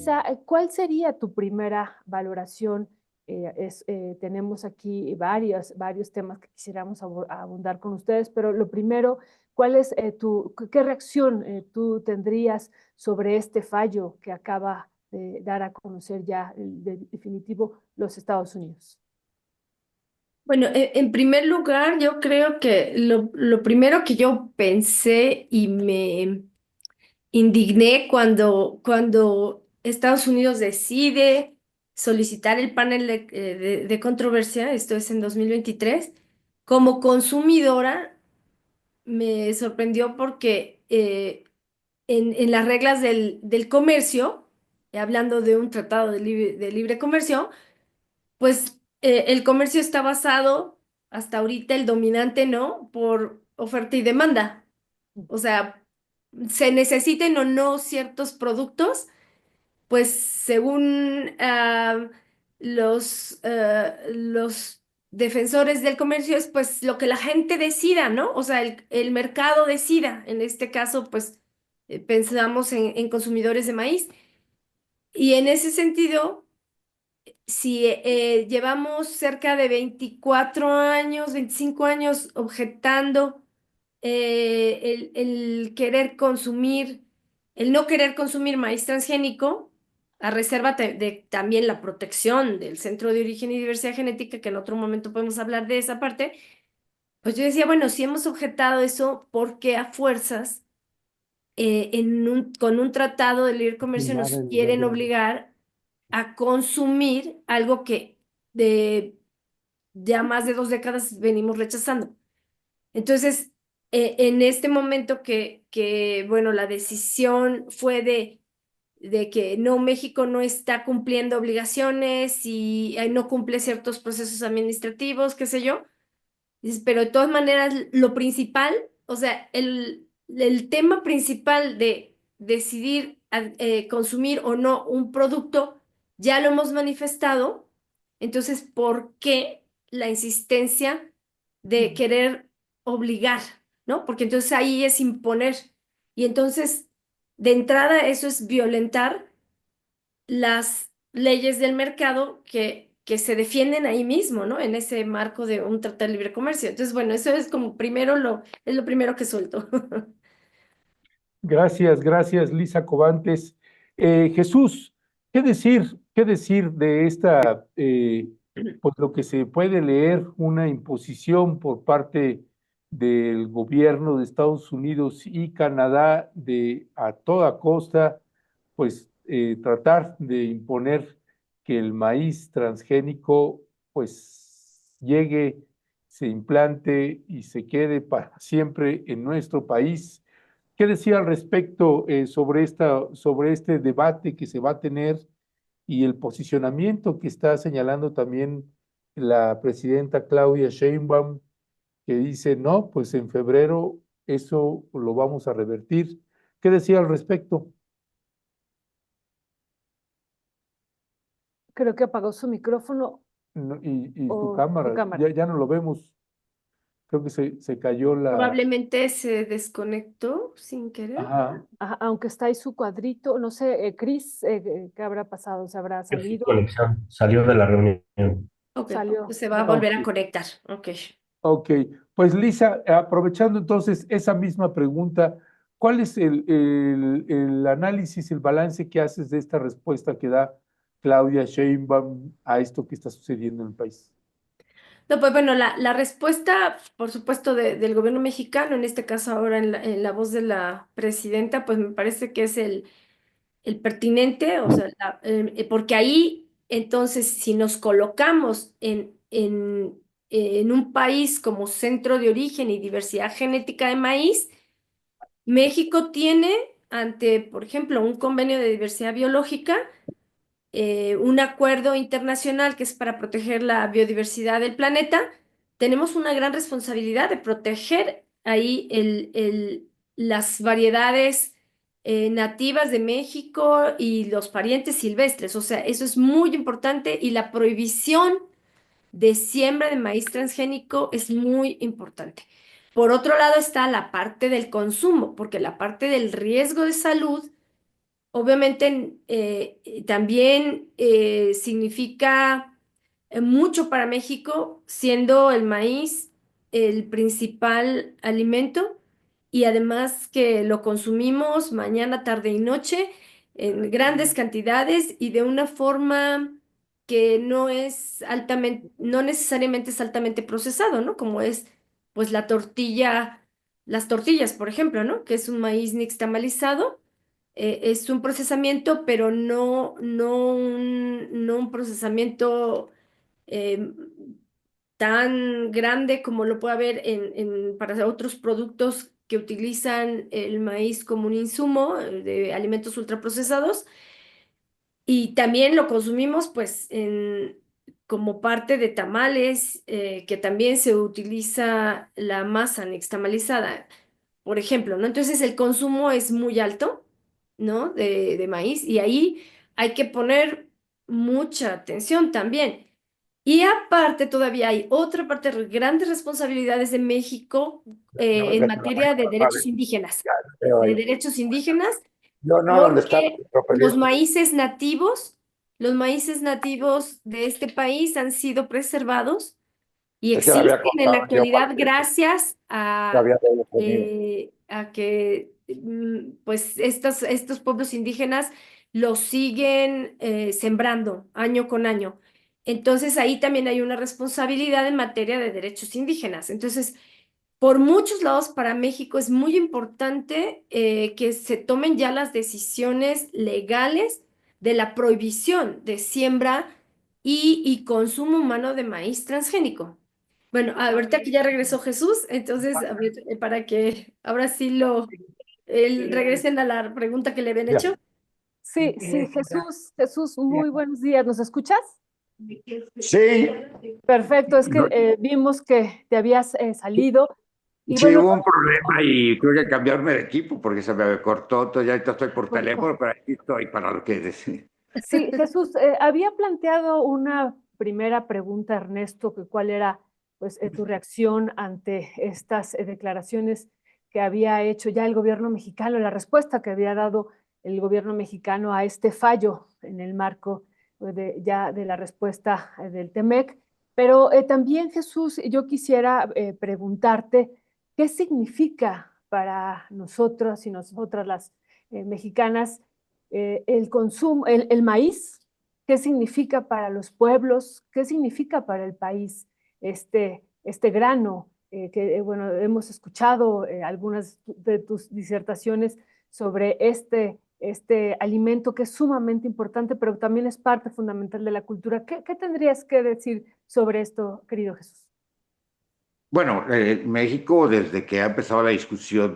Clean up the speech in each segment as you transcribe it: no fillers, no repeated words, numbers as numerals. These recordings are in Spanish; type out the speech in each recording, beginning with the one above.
Lisa, ¿cuál sería tu primera valoración? Tenemos aquí varios temas que quisiéramos abundar con ustedes, pero lo primero, ¿cuál es qué reacción tú tendrías sobre este fallo que acaba de dar a conocer ya definitivo los Estados Unidos? Bueno, en primer lugar, yo creo que lo primero que yo pensé y me indigné cuando Estados Unidos decide solicitar el panel de controversia, esto es en 2023, como consumidora me sorprendió porque en las reglas del comercio, hablando de un tratado de libre comercio, pues el comercio está basado, hasta ahorita el dominante, ¿no? Por oferta y demanda. O sea, se necesiten o no ciertos productos, pues según los defensores del comercio es pues lo que la gente decida, ¿no? O sea, el mercado decida. En este caso, pues pensamos en consumidores de maíz. Y en ese sentido si llevamos cerca de 24 años, 25 años objetando el querer consumir, el no querer consumir maíz transgénico, a reserva de también la protección del Centro de Origen y Diversidad Genética, que en otro momento podemos hablar de esa parte, pues yo decía, bueno, si hemos objetado eso, ¿por qué a fuerzas con un tratado de libre comercio Firmar nos en lugar quieren de la... obligar a consumir algo que de ya más de 2 décadas venimos rechazando? Entonces, en este momento bueno, la decisión fue de que no, México no está cumpliendo obligaciones y no cumple ciertos procesos administrativos, qué sé yo. Dices, pero de todas maneras, lo principal, o sea, el tema principal de decidir consumir o no un producto, ya lo hemos manifestado. Entonces, ¿por qué la insistencia de Mm. querer obligar? ¿No? Porque entonces ahí es imponer. Y entonces, de entrada, eso es violentar las leyes del mercado que se defienden ahí mismo, ¿no? En ese marco de un tratado de libre comercio. Entonces, bueno, eso es como es lo primero que suelto. Gracias, gracias, Lisa Covantes. Jesús, qué decir de esta, pues lo que se puede leer, una imposición por parte del gobierno de Estados Unidos y Canadá de a toda costa, pues tratar de imponer que el maíz transgénico, pues llegue, se implante y se quede para siempre en nuestro país. ¿Qué decía al respecto sobre este debate que se va a tener y el posicionamiento que está señalando también la presidenta Claudia Sheinbaum, que dice, no, pues en febrero eso lo vamos a revertir? ¿Qué decía al respecto? Creo que apagó su micrófono Y su o su cámara, cámara. ya no lo vemos, creo que se cayó la... Probablemente se desconectó sin querer. Ajá, Ajá, aunque está ahí su cuadrito, no sé, Cris, ¿qué habrá pasado? ¿Se habrá Que su salido? conexión salió de la reunión. Ok, ¿Salió? pues se va a Bueno, volver a ok. conectar. Ok. Ok, pues Lisa, aprovechando entonces esa misma pregunta, ¿cuál es el análisis, el balance que haces de esta respuesta que da Claudia Sheinbaum a esto que está sucediendo en el país? No, pues bueno, la respuesta, por supuesto, del gobierno mexicano, en este caso ahora en la voz de la presidenta, pues me parece que es el pertinente, o sea, porque ahí, entonces, si nos colocamos en un país como centro de origen y diversidad genética de maíz, México tiene, ante, por ejemplo, un convenio de diversidad biológica, un acuerdo internacional que es para proteger la biodiversidad del planeta. Tenemos una gran responsabilidad de proteger ahí las variedades nativas de México y los parientes silvestres. O sea, eso es muy importante y la prohibición de siembra de maíz transgénico es muy importante. Por otro lado está la parte del consumo, porque la parte del riesgo de salud obviamente también significa mucho para México, siendo el maíz el principal alimento y además que lo consumimos mañana, tarde y noche en grandes cantidades y de una forma que no es altamente, no necesariamente es altamente procesado, ¿no? Como es pues la tortilla, las tortillas, por ejemplo, ¿no? Que es un maíz nixtamalizado, es un procesamiento, pero no un procesamiento eh, tan grande como lo puede haber para otros productos que utilizan el maíz como un insumo de alimentos ultraprocesados. Y también lo consumimos pues como parte de tamales, que también se utiliza la masa nixtamalizada, por ejemplo, ¿no? Entonces el consumo es muy alto, ¿no? De maíz y ahí hay que poner mucha atención también. Y aparte todavía hay otra parte de grandes responsabilidades de México No, en esa es la materia de mayor, derechos indígenas, ya veo de ahí. derechos indígenas Yo no, donde está porque nuestro periódico. los maíces nativos de este país han sido preservados y Es que me había existen en la contado yo actualidad gracias que había tenido. a que pues estos pueblos indígenas los siguen sembrando año con año. Entonces ahí también hay una responsabilidad en materia de derechos indígenas. Entonces, por muchos lados para México es muy importante que se tomen ya las decisiones legales de la prohibición de siembra y consumo humano de maíz transgénico. Bueno, ahorita que ya regresó Jesús, entonces, a ver, para que ahora sí regresen a la pregunta que le habían Ya. hecho. Sí, sí, Jesús, muy buenos días. ¿Nos escuchas? Sí, Perfecto, es que vimos que te habías salido y sí bueno, hubo un problema y tuve que cambiarme de equipo porque se me cortó todo. Ya ahorita estoy por teléfono, pero aquí estoy para lo que decir. sí, Jesús, había planteado una primera pregunta, Ernesto, que cuál era pues tu reacción ante estas declaraciones que había hecho ya el gobierno mexicano, la respuesta que había dado el gobierno mexicano a este fallo en el marco ya de la respuesta del TEMEC. Pero también, Jesús, yo quisiera preguntarte, ¿qué significa para nosotros y nosotras las mexicanas el consumo, el maíz? ¿Qué significa para los pueblos? ¿Qué significa para el país este grano? Bueno, hemos escuchado algunas de tus disertaciones sobre este alimento que es sumamente importante, pero también es parte fundamental de la cultura. ¿Qué tendrías que decir sobre esto, querido Jesús? Bueno, México, desde que ha empezado la discusión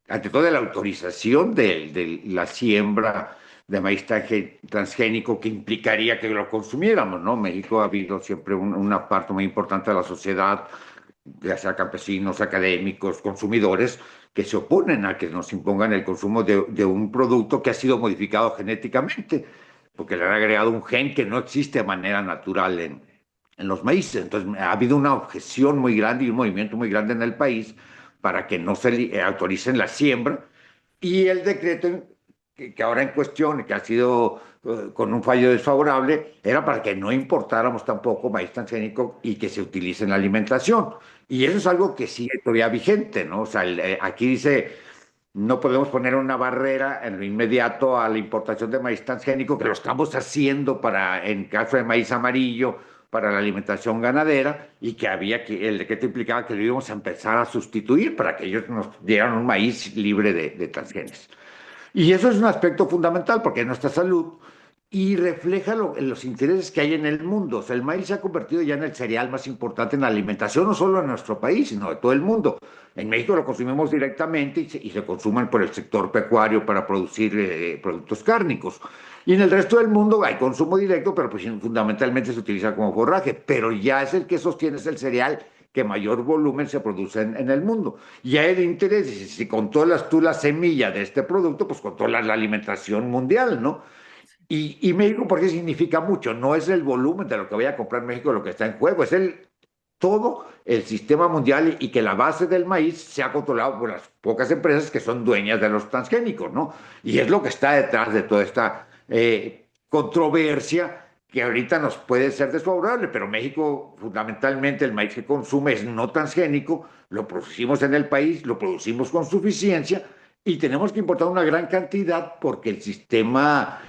ante todo de la autorización de la siembra de maíz transgénico que implicaría que lo consumiéramos, ¿no? México ha habido siempre una parte muy importante de la sociedad, ya sea campesinos, académicos, consumidores, que se oponen a que nos impongan el consumo de un producto que ha sido modificado genéticamente, porque le han agregado un gen que no existe de manera natural en los maíces. Entonces, ha habido una objeción muy grande y un movimiento muy grande en el país para que no se autoricen la siembra. Y el decreto que ahora en cuestión, que ha sido con un fallo desfavorable, era para que no importáramos tampoco maíz transgénico y que se utilice en la alimentación. Y eso es algo que sigue todavía vigente, ¿no? O sea, aquí dice, no podemos poner una barrera en lo inmediato a la importación de maíz transgénico, que lo estamos haciendo en caso de maíz amarillo, para la alimentación ganadera, y que el decreto implicaba que lo íbamos a empezar a sustituir para que ellos nos dieran un maíz libre de transgénicos. Y eso es un aspecto fundamental porque es nuestra salud y refleja los intereses que hay en el mundo. O sea, el maíz se ha convertido ya en el cereal más importante en la alimentación, no solo en nuestro país, sino de todo el mundo. En México lo consumimos directamente y se consumen por el sector pecuario para producir productos cárnicos. Y en el resto del mundo hay consumo directo, pero pues fundamentalmente se utiliza como forraje. Pero ya es el que sostiene, es el cereal que mayor volumen se produce en el mundo. Y hay el interés, si controlas tú la semilla de este producto, pues controlas la alimentación mundial, ¿no? Y México, ¿por qué significa mucho? No es el volumen de lo que vaya a comprar México lo que está en juego, es el todo el sistema mundial y que la base del maíz sea controlado por las pocas empresas que son dueñas de los transgénicos, ¿no? Y es lo que está detrás de toda esta controversia que ahorita nos puede ser desfavorable, pero México, fundamentalmente, el maíz que consume es no transgénico, lo producimos en el país, lo producimos con suficiencia y tenemos que importar una gran cantidad porque el sistema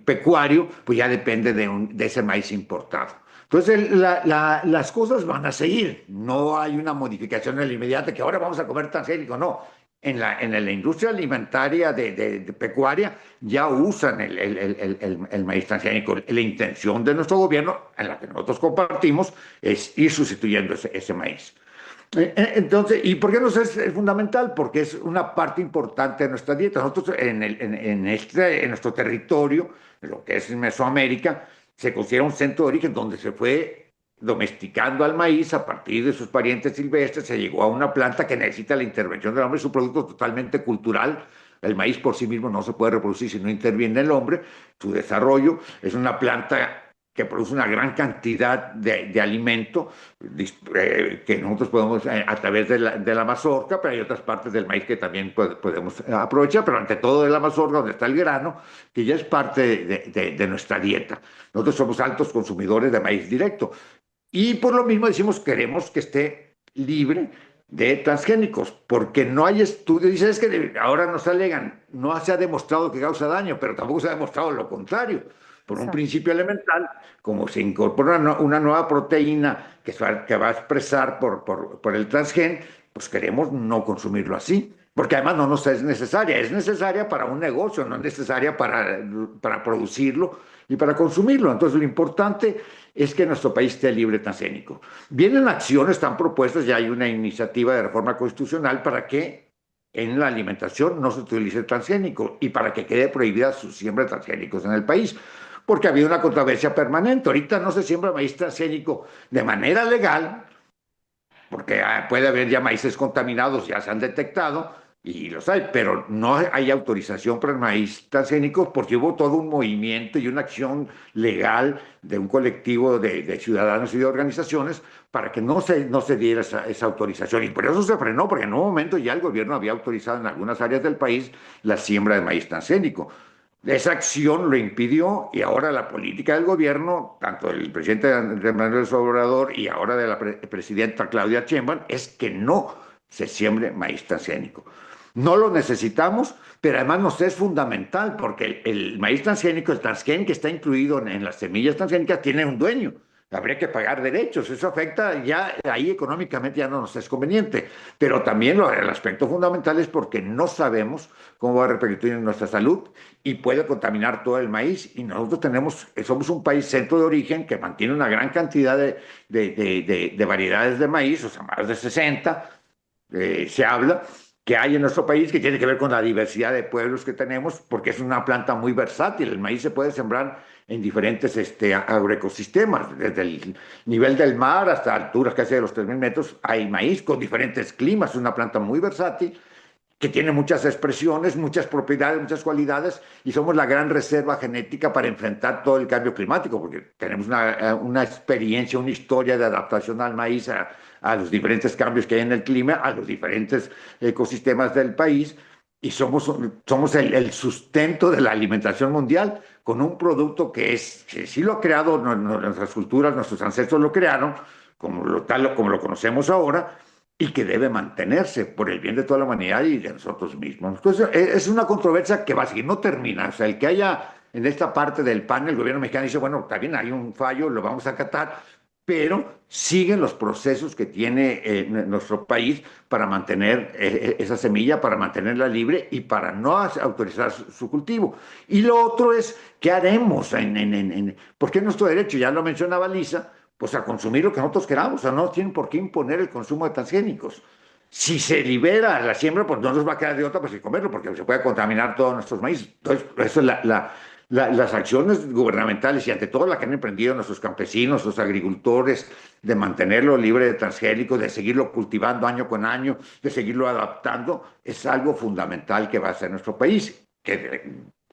pecuario pues ya depende de ese maíz importado. Entonces, las cosas van a seguir. No hay una modificación en la inmediata que ahora vamos a comer transgénico, no. En la industria alimentaria de pecuaria ya usan el maíz transgénico. La intención de nuestro gobierno, en la que nosotros compartimos, es ir sustituyendo ese maíz. Entonces, ¿y por qué nos es fundamental? Porque es una parte importante de nuestra dieta. Nosotros en nuestro territorio, lo que es Mesoamérica, se considera un centro de origen donde se fue domesticando al maíz a partir de sus parientes silvestres, se llegó a una planta que necesita la intervención del hombre, es un producto totalmente cultural. El maíz por sí mismo no se puede reproducir si no interviene el hombre. Su desarrollo es una planta que produce una gran cantidad de alimento que nosotros podemos a través de la mazorca, pero hay otras partes del maíz que también podemos aprovechar, pero ante todo de la mazorca, donde está el grano, que ya es parte de nuestra dieta. Nosotros somos altos consumidores de maíz directo y por lo mismo decimos queremos que esté libre de transgénicos, porque no hay estudios, dice es que ahora nos alegan, no se ha demostrado que causa daño, pero tampoco se ha demostrado lo contrario. Por un principio elemental, como se incorpora una nueva proteína que va a expresar por el transgén, pues queremos no consumirlo así, porque además no nos es necesaria para un negocio, no es necesaria para producirlo y para consumirlo. Entonces lo importante es que nuestro país esté libre de transgénico. Vienen acciones, están propuestas, ya hay una iniciativa de reforma constitucional para que en la alimentación no se utilice transgénico y para que quede prohibida su siembra de transgénicos en el país, porque ha habido una controversia permanente. Ahorita no se siembra maíz transgénico de manera legal, porque puede haber ya maíces contaminados, ya se han detectado, y los hay, pero no hay autorización para el maíz transgénico porque hubo todo un movimiento y una acción legal de un colectivo de ciudadanos y de organizaciones para que no se diera esa autorización. Y por eso se frenó, porque en un momento ya el gobierno había autorizado en algunas áreas del país la siembra de maíz transgénico. Esa acción lo impidió y ahora la política del gobierno, tanto del presidente Andrés Manuel López Obrador y ahora de la presidenta Claudia Sheinbaum, es que no se siembre maíz transgénico. No lo necesitamos, pero además nos es fundamental porque el maíz transgénico, el transgén que está incluido en las semillas transgénicas, tiene un dueño. Habría que pagar derechos, eso afecta ya, ahí económicamente ya no nos es conveniente, pero también el aspecto fundamental es porque no sabemos cómo va a repercutir en nuestra salud y puede contaminar todo el maíz y nosotros somos un país centro de origen que mantiene una gran cantidad de variedades de maíz, o sea, más de 60, se habla, que hay en nuestro país, que tiene que ver con la diversidad de pueblos que tenemos, porque es una planta muy versátil. El maíz se puede sembrar en diferentes agroecosistemas, desde el nivel del mar hasta alturas casi de los 3.000 metros, hay maíz con diferentes climas, es una planta muy versátil, que tiene muchas expresiones, muchas propiedades, muchas cualidades, y somos la gran reserva genética para enfrentar todo el cambio climático, porque tenemos una experiencia, una historia de adaptación al maíz, a los diferentes cambios que hay en el clima, a los diferentes ecosistemas del país, y somos el sustento de la alimentación mundial con un producto que sí lo ha creado nuestras culturas, nuestros ancestros lo crearon, como lo conocemos ahora, y que debe mantenerse por el bien de toda la humanidad y de nosotros mismos. Entonces, es una controversia que va a seguir, no termina. O sea, el que haya en esta parte del panel, el gobierno mexicano dice, bueno, está bien, hay un fallo, lo vamos a acatar, pero siguen los procesos que tiene nuestro país para mantener esa semilla, para mantenerla libre y para no autorizar su cultivo. Y lo otro es, ¿qué haremos? Porque es nuestro derecho, ya lo mencionaba Lisa, pues a consumir lo que nosotros queramos, o sea, no tienen por qué imponer el consumo de transgénicos. Si se libera la siembra, pues no nos va a quedar de otra pues que comerlo, porque se puede contaminar todos nuestros maíz. Entonces, eso es las acciones gubernamentales y ante todo la que han emprendido nuestros campesinos, los agricultores, de mantenerlo libre de transgénicos, de seguirlo cultivando año con año, de seguirlo adaptando, es algo fundamental que va a hacer nuestro país, que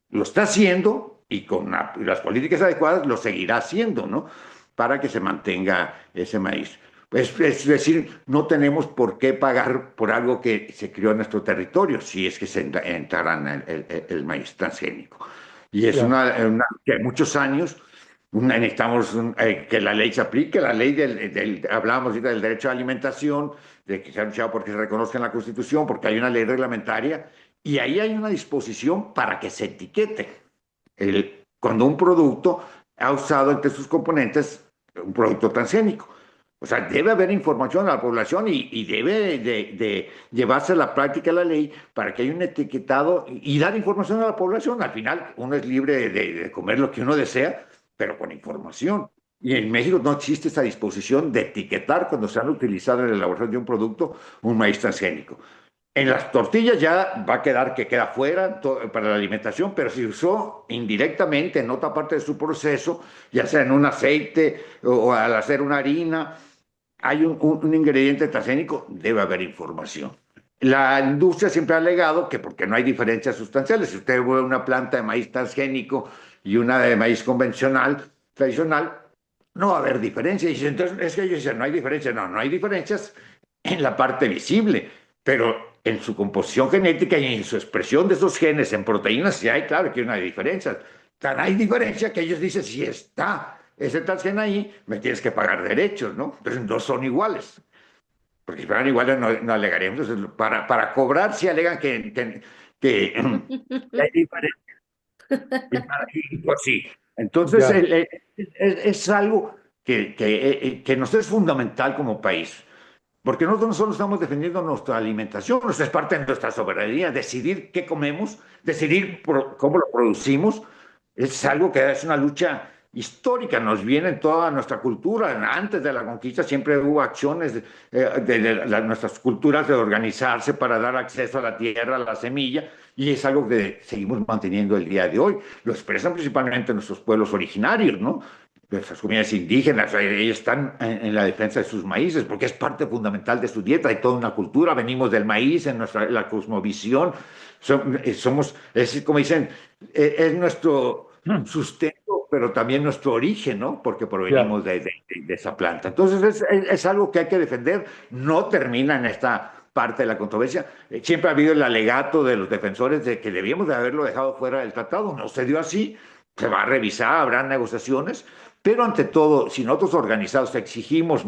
lo está haciendo y con las políticas adecuadas lo seguirá haciendo, ¿no? para que se mantenga ese maíz. Es decir, no tenemos por qué pagar por algo que se crió en nuestro territorio, si es que se entrarán el maíz transgénico. Y es Ya. que muchos años necesitamos que la ley se aplique, la ley hablábamos ahorita del derecho a la alimentación, de que se ha luchado porque se reconozca en la Constitución, porque hay una ley reglamentaria, y ahí hay una disposición para que se etiquete cuando un producto ha usado entre sus componentes un producto transgénico. O sea, debe haber información a la población y debe de llevarse a la práctica la ley para que haya un etiquetado y dar información a la población. Al final, uno es libre de comer lo que uno desea, pero con información. Y en México no existe esa disposición de etiquetar cuando se han utilizado en la elaboración de un producto un maíz transgénico. En las tortillas ya va a quedar que queda fuera para la alimentación, pero si usó indirectamente en otra parte de su proceso, ya sea en un aceite o al hacer una harina, hay un ingrediente transgénico, debe haber información. La industria siempre ha alegado que porque no hay diferencias sustanciales, si usted ve una planta de maíz transgénico y una de maíz convencional, tradicional, no va a haber diferencia. Y entonces es que ellos dicen, no hay diferencia. No, no hay diferencias en la parte visible, pero en su composición genética y en su expresión de esos genes en proteínas, sí hay, claro que hay una diferencia. Tan hay diferencia que ellos dicen, si está ese transgen ahí, me tienes que pagar derechos, ¿no? Entonces no son iguales. Porque si fueran iguales no alegaríamos. Entonces, para cobrar, sí alegan que hay diferencia. Pues sí. Entonces, Ya. es algo que nos es fundamental como país. Porque nosotros no solo estamos defendiendo nuestra alimentación, nuestra es parte de nuestra soberanía, decidir qué comemos, decidir cómo lo producimos, es algo que es una lucha histórica, nos viene en toda nuestra cultura. Antes de la conquista siempre hubo acciones de nuestras culturas de organizarse para dar acceso a la tierra, a la semilla, y es algo que seguimos manteniendo el día de hoy. Lo expresan principalmente nuestros pueblos originarios, ¿no? Nuestras comunidades indígenas, ellos están en la defensa de sus maíces porque es parte fundamental de su dieta, hay toda una cultura, venimos del maíz en la cosmovisión, somos, es como dicen, es nuestro sustento, pero también nuestro origen, ¿no? Porque Ya. provenimos de esa planta. Entonces es algo que hay que defender, no termina en esta parte de la controversia. Siempre ha habido el alegato de los defensores de que debíamos de haberlo dejado fuera del tratado, no se dio así, se va a revisar, habrá negociaciones, pero ante todo, si nosotros organizados exigimos,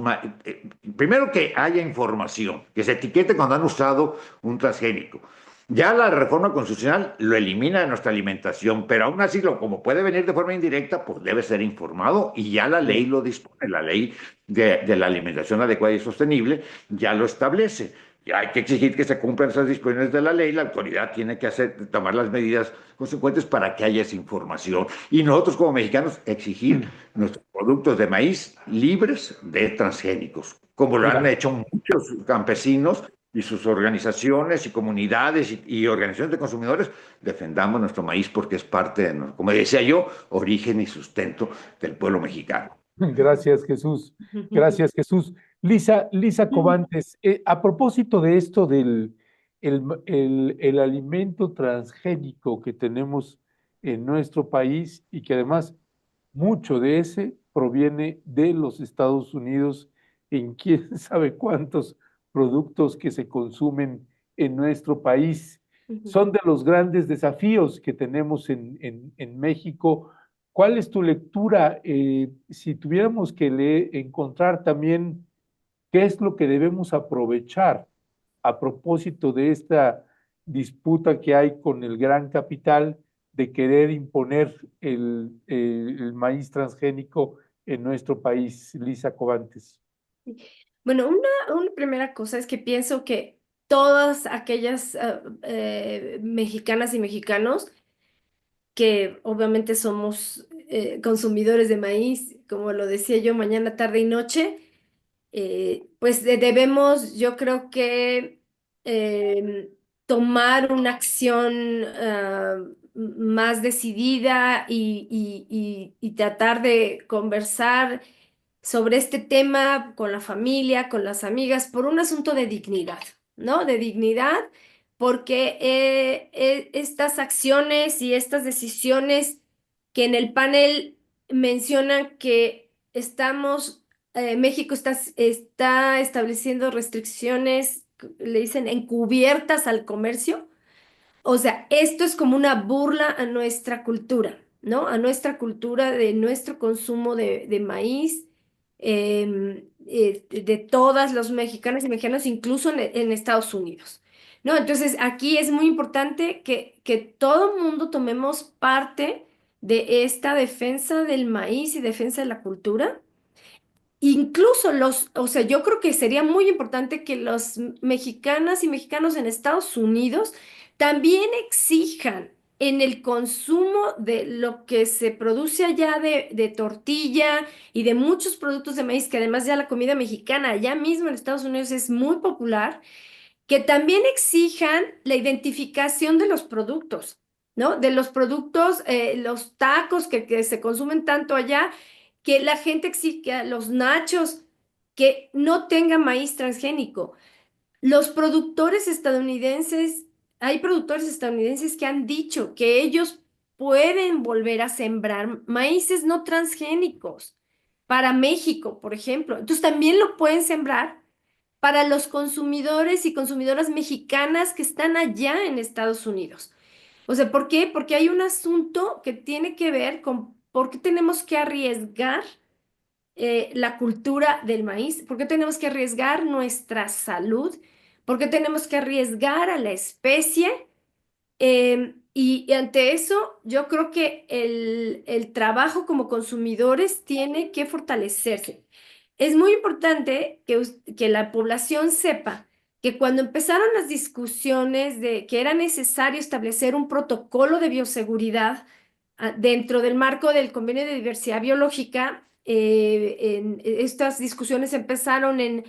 primero que haya información, que se etiquete cuando han usado un transgénico. Ya la reforma constitucional lo elimina de nuestra alimentación, pero aún así, como puede venir de forma indirecta, pues debe ser informado y ya la ley Sí. lo dispone, la ley de la alimentación adecuada y sostenible ya lo establece. Y hay que exigir que se cumplan esas disposiciones de la ley, la autoridad tiene que tomar las medidas consecuentes para que haya esa información. Y nosotros como mexicanos exigir nuestros productos de maíz libres de transgénicos, como lo han Ya. hecho muchos campesinos y sus organizaciones y comunidades y organizaciones de consumidores. Defendamos nuestro maíz porque es parte de, como decía yo, origen y sustento del pueblo mexicano. Gracias, Jesús. Gracias, Jesús. Lisa Covantes, a propósito de esto el alimento transgénico que tenemos en nuestro país y que además mucho de ese proviene de los Estados Unidos en quién sabe cuántos productos que se consumen en nuestro país. Son de los grandes desafíos que tenemos en México. ¿Cuál es tu lectura? Si tuviéramos que encontrar también qué es lo que debemos aprovechar a propósito de esta disputa que hay con el gran capital de querer imponer el maíz transgénico en nuestro país, Lisa Covantes. Bueno, una primera cosa es que pienso que todas aquellas mexicanas y mexicanos que obviamente somos consumidores de maíz, como lo decía yo, mañana, tarde y noche, pues debemos, yo creo que tomar una acción más decidida y tratar de conversar sobre este tema con la familia, con las amigas, por un asunto de dignidad, ¿no? De dignidad, porque estas acciones y estas decisiones que en el panel mencionan que México está estableciendo restricciones, le dicen encubiertas al comercio. O sea, esto es como una burla a nuestra cultura, ¿no? A nuestra cultura de nuestro consumo de maíz, de todas los mexicanos y mexicanos, incluso en Estados Unidos, ¿no? Entonces, aquí es muy importante que todo mundo tomemos parte de esta defensa del maíz y defensa de la cultura. Incluso o sea, yo creo que sería muy importante que los mexicanas y mexicanos en Estados Unidos también exijan en el consumo de lo que se produce allá de tortilla y de muchos productos de maíz, que además ya la comida mexicana allá mismo en Estados Unidos es muy popular, que también exijan la identificación de los productos, ¿no? De los productos, los tacos que se consumen tanto allá, que la gente exija, los nachos, que no tenga maíz transgénico. Los productores estadounidenses, hay productores estadounidenses que han dicho que ellos pueden volver a sembrar maíces no transgénicos para México, por ejemplo. Entonces también lo pueden sembrar para los consumidores y consumidoras mexicanas que están allá en Estados Unidos. O sea, ¿por qué? Porque hay un asunto que tiene que ver con por qué tenemos que arriesgar la cultura del maíz, por qué tenemos que arriesgar nuestra salud, por qué tenemos que arriesgar a la especie. Y ante eso, yo creo que el trabajo como consumidores tiene que fortalecerse. Es muy importante que la población sepa que cuando empezaron las discusiones de que era necesario establecer un protocolo de bioseguridad dentro del marco del Convenio de Diversidad Biológica, estas discusiones empezaron en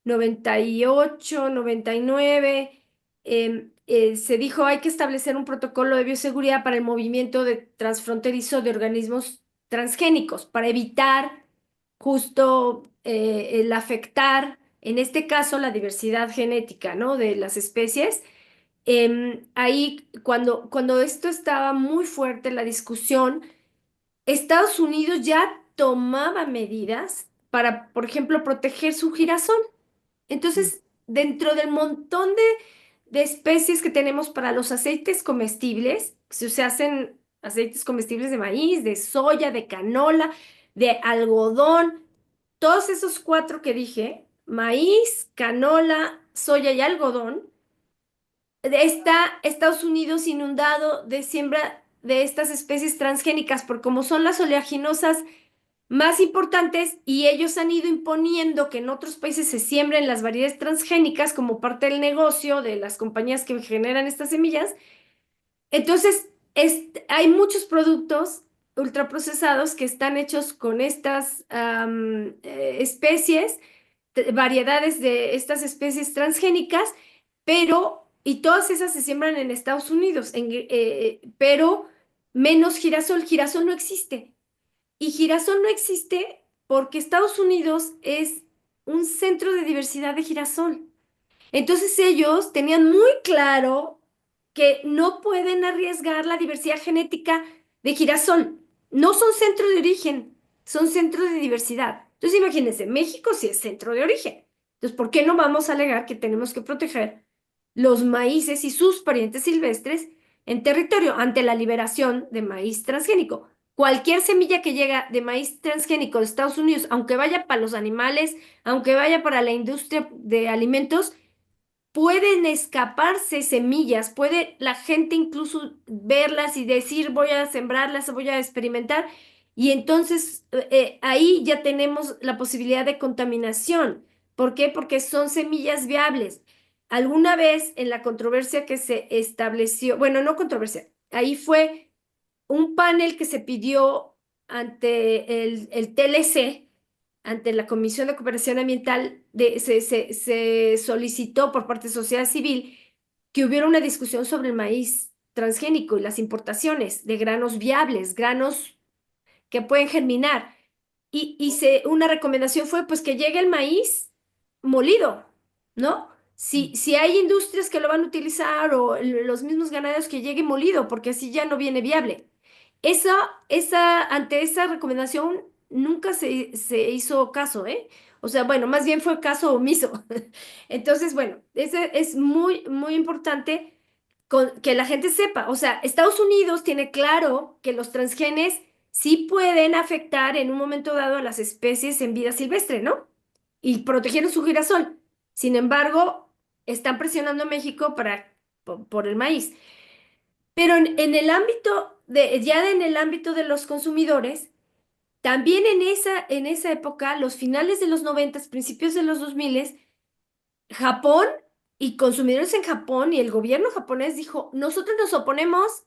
98, 99. Se dijo hay que establecer un protocolo de bioseguridad para el movimiento transfronterizo de organismos transgénicos para evitar justo el afectar, en este caso, la diversidad genética, ¿no? De las especies. Ahí, cuando esto estaba muy fuerte, la discusión, Estados Unidos ya tomaba medidas para, por ejemplo, proteger su girasol. Entonces, dentro del montón de especies que tenemos para los aceites comestibles, se hacen aceites comestibles de maíz, de soya, de canola, de algodón, todos esos cuatro que dije, maíz, canola, soya y algodón, está Estados Unidos inundado de siembra de estas especies transgénicas, por como son las oleaginosas más importantes y ellos han ido imponiendo que en otros países se siembren las variedades transgénicas como parte del negocio de las compañías que generan estas semillas. Entonces, hay muchos productos ultraprocesados que están hechos con estas especies, variedades de estas especies transgénicas, y todas esas se siembran en Estados Unidos, pero menos girasol. Girasol no existe. Y girasol no existe porque Estados Unidos es un centro de diversidad de girasol. Entonces ellos tenían muy claro que no pueden arriesgar la diversidad genética de girasol. No son centro de origen, son centro de diversidad. Entonces imagínense, México sí es centro de origen. Entonces, ¿por qué no vamos a alegar que tenemos que proteger los maíces y sus parientes silvestres en territorio ante la liberación de maíz transgénico? Cualquier semilla que llega de maíz transgénico de Estados Unidos, aunque vaya para los animales, aunque vaya para la industria de alimentos, pueden escaparse semillas, puede la gente incluso verlas y decir voy a sembrarlas, voy a experimentar, y entonces ahí ya tenemos la posibilidad de contaminación. ¿Por qué? Porque son semillas viables. Alguna vez en la controversia que se estableció, bueno, no controversia, ahí fue un panel que se pidió ante el TLC, ante la Comisión de Cooperación Ambiental, se solicitó por parte de sociedad civil que hubiera una discusión sobre el maíz transgénico y las importaciones de granos viables, granos que pueden germinar. Una recomendación fue pues que llegue el maíz molido, ¿no? Si hay industrias que lo van a utilizar o los mismos ganaderos que llegue molido, porque así ya no viene viable. Ante esa recomendación nunca se hizo caso, ¿eh? O sea, bueno, más bien fue caso omiso. Entonces, bueno, es muy, muy importante que la gente sepa. O sea, Estados Unidos tiene claro que los transgenes sí pueden afectar en un momento dado a las especies en vida silvestre, ¿no? Y protegieron su girasol. Sin embargo, están presionando a México por el maíz. Pero en el ámbito en el ámbito de los consumidores, también en esa época, los finales de los 90, principios de los 2000, Japón y consumidores en Japón y el gobierno japonés dijo, nosotros nos oponemos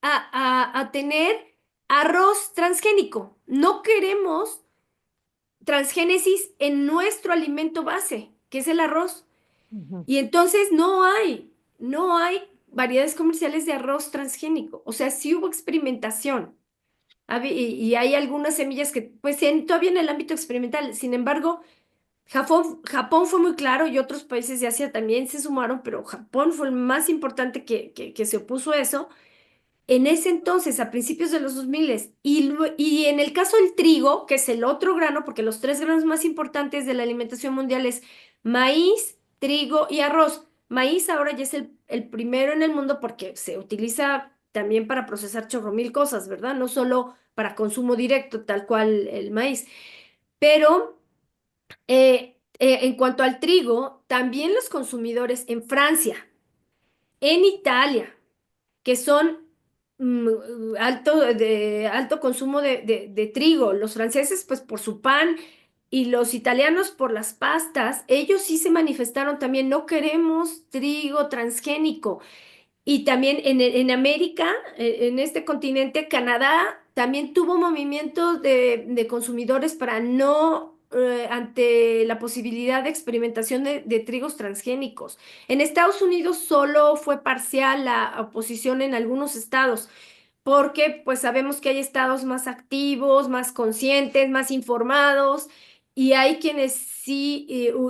a tener arroz transgénico. No queremos transgénesis en nuestro alimento base, que es el arroz. Ujú. Y entonces no hay variedades comerciales de arroz transgénico. O sea, sí hubo experimentación. Y hay algunas semillas que, pues, todavía en el ámbito experimental. Sin embargo, Japón fue muy claro y otros países de Asia también se sumaron, pero Japón fue el más importante que se opuso a eso en ese entonces, a principios de los 2000. Y en el caso del trigo, que es el otro grano, porque los tres granos más importantes de la alimentación mundial es maíz, trigo y arroz. Maíz ahora ya es el primero en el mundo porque se utiliza también para procesar chorro mil cosas, ¿verdad? No solo para consumo directo, tal cual el maíz. Pero en cuanto al trigo, también los consumidores en Francia, en Italia, que son de alto consumo de trigo. Los franceses, pues por su pan, y los italianos por las pastas, ellos sí se manifestaron también, no queremos trigo transgénico. Y también en América, en este continente, Canadá también tuvo movimientos de consumidores para no, ante la posibilidad de experimentación de trigos transgénicos. En Estados Unidos solo fue parcial la oposición en algunos estados, porque pues sabemos que hay estados más activos, más conscientes, más informados, y hay quienes sí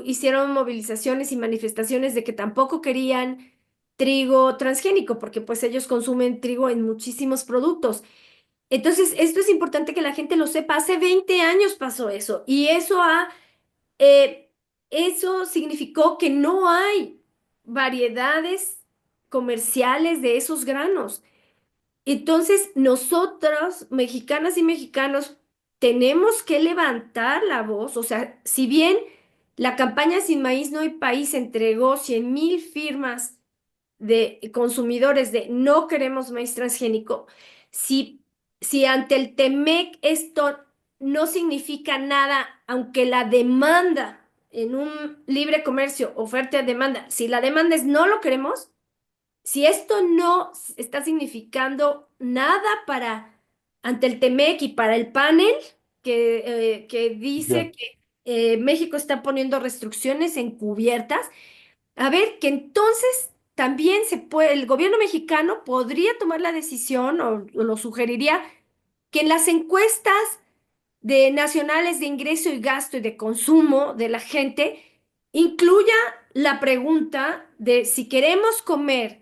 hicieron movilizaciones y manifestaciones de que tampoco querían trigo transgénico, porque pues ellos consumen trigo en muchísimos productos. Entonces, esto es importante que la gente lo sepa. Hace 20 años pasó eso y eh, eso significó que no hay variedades comerciales de esos granos. Entonces, nosotros, mexicanas y mexicanos, tenemos que levantar la voz. O sea, si bien la campaña Sin Maíz No hay País entregó 100,000 firmas de consumidores de no queremos maíz transgénico, si, si ante el TEMEC esto no significa nada, aunque la demanda en un libre comercio, oferta y demanda, si la demanda es no lo queremos, si esto no está significando nada ante el TEMEC y para el panel que Ya. dice que México está poniendo restricciones encubiertas, a ver, que entonces también el gobierno mexicano podría tomar la decisión o lo sugeriría que en las encuestas de nacionales de ingreso y gasto y de consumo de la gente incluya la pregunta de si queremos comer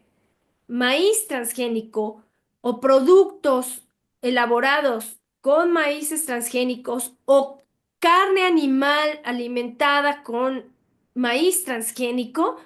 maíz transgénico o productos elaborados con maíces transgénicos o carne animal alimentada con maíz transgénico,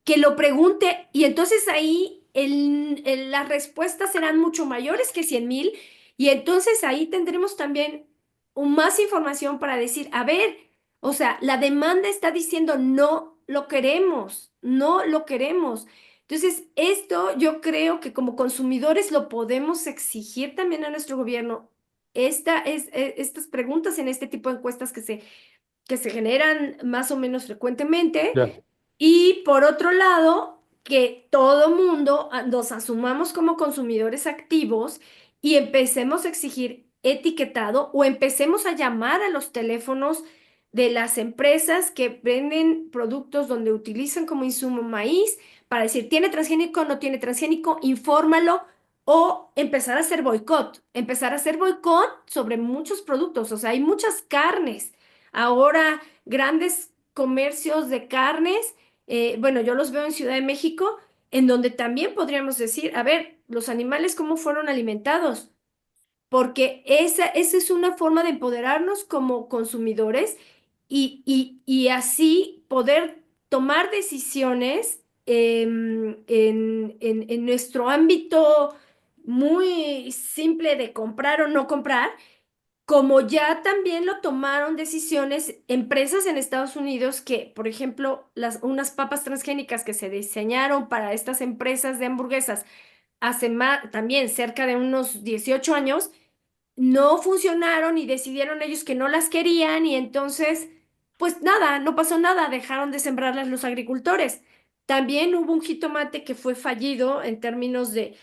que lo pregunte y entonces ahí las respuestas serán mucho mayores que 100,000 y entonces ahí tendremos también más información para decir, a ver, o sea, la demanda está diciendo no lo queremos, no lo queremos. Entonces, esto yo creo que como consumidores lo podemos exigir también a nuestro gobierno. Estas preguntas en este tipo de encuestas que se generan más o menos frecuentemente, Ya. y por otro lado, que todo mundo nos asumamos como consumidores activos y empecemos a exigir etiquetado o empecemos a llamar a los teléfonos de las empresas que venden productos donde utilizan como insumo maíz para decir, ¿tiene transgénico? ¿No tiene transgénico? Infórmalo. O empezar a hacer boicot sobre muchos productos. O sea, hay muchas carnes. Ahora, grandes comercios de carnes, bueno, yo los veo en Ciudad de México, en donde también podríamos decir, a ver, los animales cómo fueron alimentados. porque esa es una forma de empoderarnos como consumidores y así poder tomar decisiones en nuestro ámbito muy simple de comprar o no comprar, como ya también lo tomaron decisiones empresas en Estados Unidos que, por ejemplo, unas papas transgénicas que se diseñaron para estas empresas de hamburguesas hace también cerca de unos 18 años, no funcionaron y decidieron ellos que no las querían y entonces, pues nada, no pasó nada, dejaron de sembrarlas los agricultores. También hubo un jitomate que fue fallido en términos de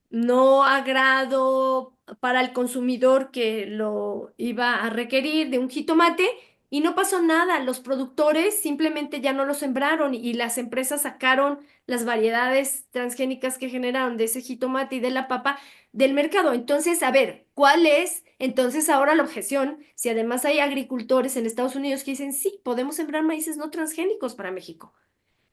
no agrado para el consumidor que lo iba a requerir de un jitomate y no pasó nada. Los productores simplemente ya no lo sembraron y las empresas sacaron las variedades transgénicas que generaron de ese jitomate y de la papa del mercado. Entonces, a ver, ¿cuál es entonces ahora la objeción? Si además hay agricultores en Estados Unidos que dicen, sí, podemos sembrar maíces no transgénicos para México.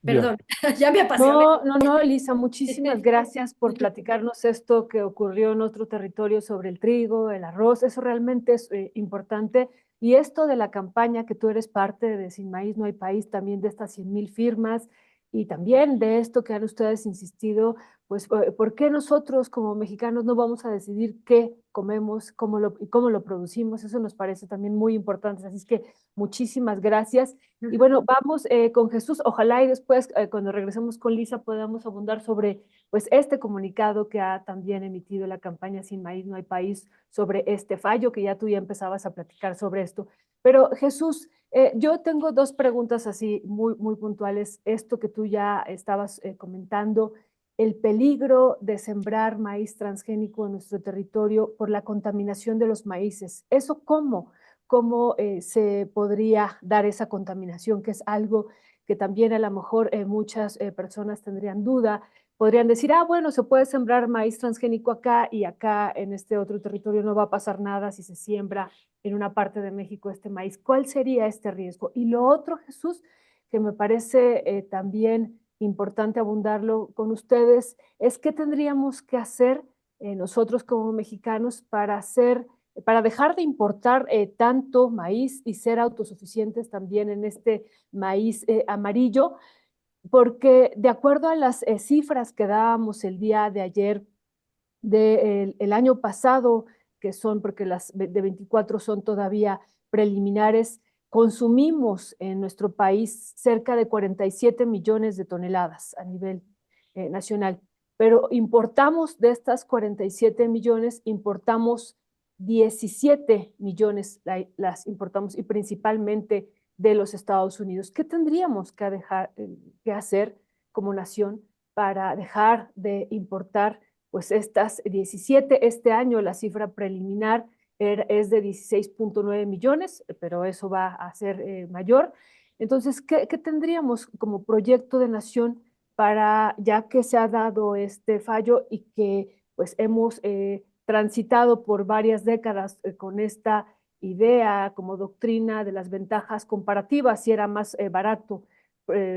Ya. Perdón, ya me apasioné. No, no, no, Elisa, muchísimas gracias por platicarnos esto que ocurrió en otro territorio sobre el trigo, el arroz. Eso realmente es importante. Y esto de la campaña que tú eres parte de Sin Maíz No Hay País, también de estas 100,000 firmas y también de esto que han ustedes insistido, pues, ¿por qué nosotros como mexicanos no vamos a decidir qué comemos, y cómo lo producimos? Eso nos parece también muy importante. Así es que muchísimas gracias. Y bueno, vamos con Jesús. Ojalá y después, cuando regresemos con Lisa, podamos abundar sobre pues, este comunicado que ha también emitido la campaña Sin Maíz No Hay País sobre este fallo, que ya empezabas a platicar sobre esto. Pero Jesús, yo tengo dos preguntas así muy, muy puntuales. Esto que tú ya estabas comentando, el peligro de sembrar maíz transgénico en nuestro territorio por la contaminación de los maíces. ¿Eso cómo? ¿Cómo se podría dar esa contaminación? Que es algo que también a lo mejor muchas personas tendrían duda. Podrían decir, ah, bueno, se puede sembrar maíz transgénico acá y acá en este otro territorio no va a pasar nada si se siembra en una parte de México este maíz. ¿Cuál sería este riesgo? Y lo otro, Jesús, que me parece también importante abundarlo con ustedes, es qué tendríamos que hacer nosotros como mexicanos para dejar de importar tanto maíz y ser autosuficientes también en este maíz amarillo, porque de acuerdo a las cifras que dábamos el día de ayer del año pasado, que son, porque las de 24 son todavía preliminares, consumimos en nuestro país cerca de 47 millones de toneladas a nivel nacional, pero importamos de estas 47 millones, importamos 17 millones, las importamos y principalmente de los Estados Unidos. ¿Qué tendríamos que hacer como nación para dejar de importar pues estas 17? Este año la cifra preliminar es de 16.9 millones, pero eso va a ser mayor. Entonces, ¿qué tendríamos como proyecto de nación para, ya que se ha dado este fallo y que pues hemos transitado por varias décadas con esta idea como doctrina de las ventajas comparativas, si era más barato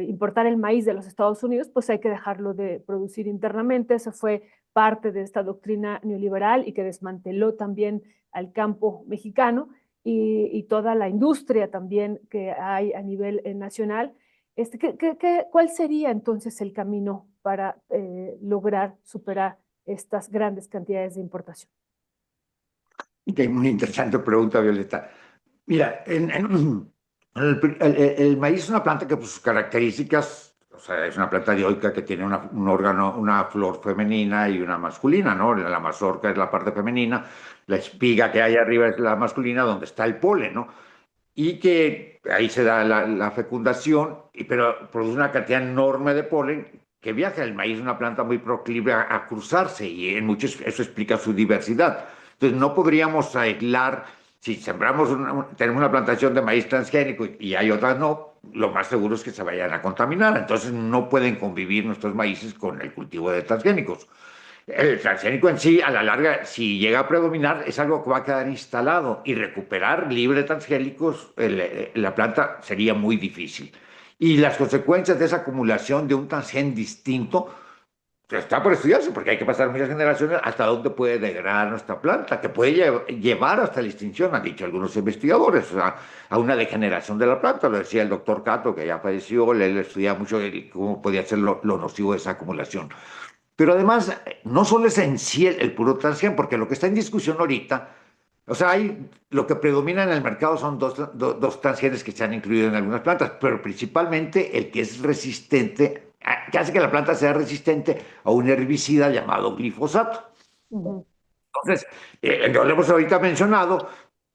importar el maíz de los Estados Unidos, pues hay que dejarlo de producir internamente. Esa fue parte de esta doctrina neoliberal y que desmanteló también al campo mexicano y toda la industria también que hay a nivel nacional. ¿Cuál sería entonces el camino para lograr superar estas grandes cantidades de importación? Que muy interesante pregunta, Violeta. Mira, el maíz es una planta que por sus características, o sea, es una planta dioica que tiene un órgano, una flor femenina y una masculina, ¿no? La mazorca es la parte femenina, la espiga que hay arriba es la masculina, donde está el polen, ¿no? Y que ahí se da la fecundación, pero produce una cantidad enorme de polen que viaja. El maíz es una planta muy proclive a cruzarse y en muchos eso explica su diversidad. Entonces no podríamos aislar, si sembramos tenemos una plantación de maíz transgénico y hay otras no, lo más seguro es que se vayan a contaminar. Entonces no pueden convivir nuestros maíces con el cultivo de transgénicos. El transgénico en sí, a la larga, si llega a predominar, es algo que va a quedar instalado y recuperar libre de transgénicos la planta sería muy difícil. Y las consecuencias de esa acumulación de un transgén distinto está por estudiarse, porque hay que pasar muchas generaciones hasta dónde puede degradar nuestra planta, que puede llevar hasta la extinción, han dicho algunos investigadores, o sea, a una degeneración de la planta. Lo decía el doctor Cato, que ya falleció, él estudiaba mucho cómo podía ser lo nocivo de esa acumulación. Pero además, no solo es en sí el puro transgén, porque lo que está en discusión ahorita, o sea, lo que predomina en el mercado son dos transgenes que se han incluido en algunas plantas, pero principalmente el que es resistente, que hace que la planta sea resistente a un herbicida llamado glifosato. Ujú. Entonces, lo hemos ahorita mencionado,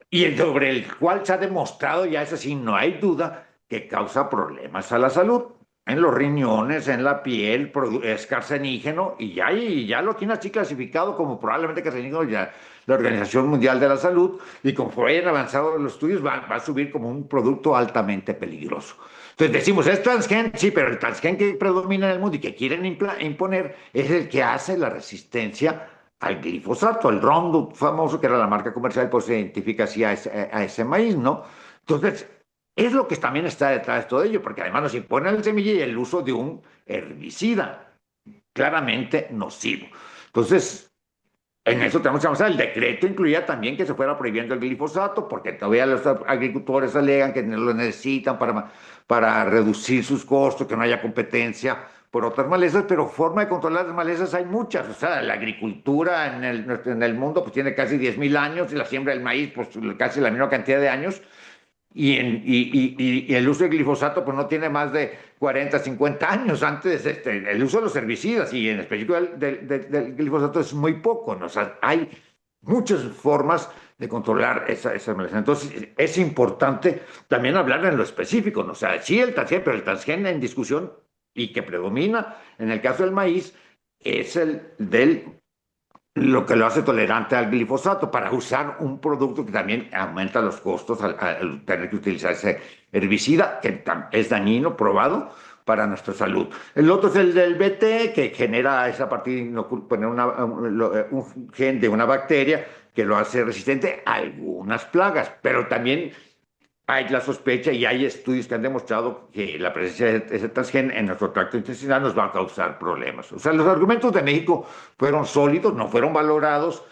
y sobre el cual se ha demostrado, ya es así, no hay duda, que causa problemas a la salud. En los riñones, en la piel, es carcenígeno y ya lo tiene así clasificado como probablemente carcenígeno ya la Organización Mundial de la Salud, y como hayan avanzado los estudios va a subir como un producto altamente peligroso. Entonces decimos, ¿es transgen? Sí, pero el transgen que predomina en el mundo y que quieren imponer es el que hace la resistencia al glifosato, el Roundup famoso, que era la marca comercial, pues se identifica así a ese maíz, ¿no? Entonces, es lo que también está detrás de todo ello, porque además nos impone la semilla y el uso de un herbicida claramente nocivo. Entonces, en eso tenemos que avanzar. El decreto incluía también que se fuera prohibiendo el glifosato, porque todavía los agricultores alegan que no lo necesitan para reducir sus costos, que no haya competencia por otras malezas, pero forma de controlar las malezas hay muchas. O sea, la agricultura en el mundo pues tiene casi 10.000 años, y la siembra del maíz pues casi la misma cantidad de años. Y el uso de glifosato pues no tiene más de 40, 50 años. Antes el uso de los herbicidas y en específico del glifosato es muy poco, ¿no? O sea, hay muchas formas de controlar esa maleza. Entonces es importante también hablar en lo específico, ¿no? O sea, sí el transgén, pero el transgén en discusión y que predomina en el caso del maíz es el del lo que lo hace tolerante al glifosato, para usar un producto que también aumenta los costos al tener que utilizar ese herbicida, que es dañino, probado para nuestra salud. El otro es el del BT, que genera esa partir, poner un gen de una bacteria que lo hace resistente a algunas plagas, pero también hay la sospecha y hay estudios que han demostrado que la presencia de ese transgen en nuestro tracto intestinal nos va a causar problemas. O sea, los argumentos de México fueron sólidos, no fueron valorados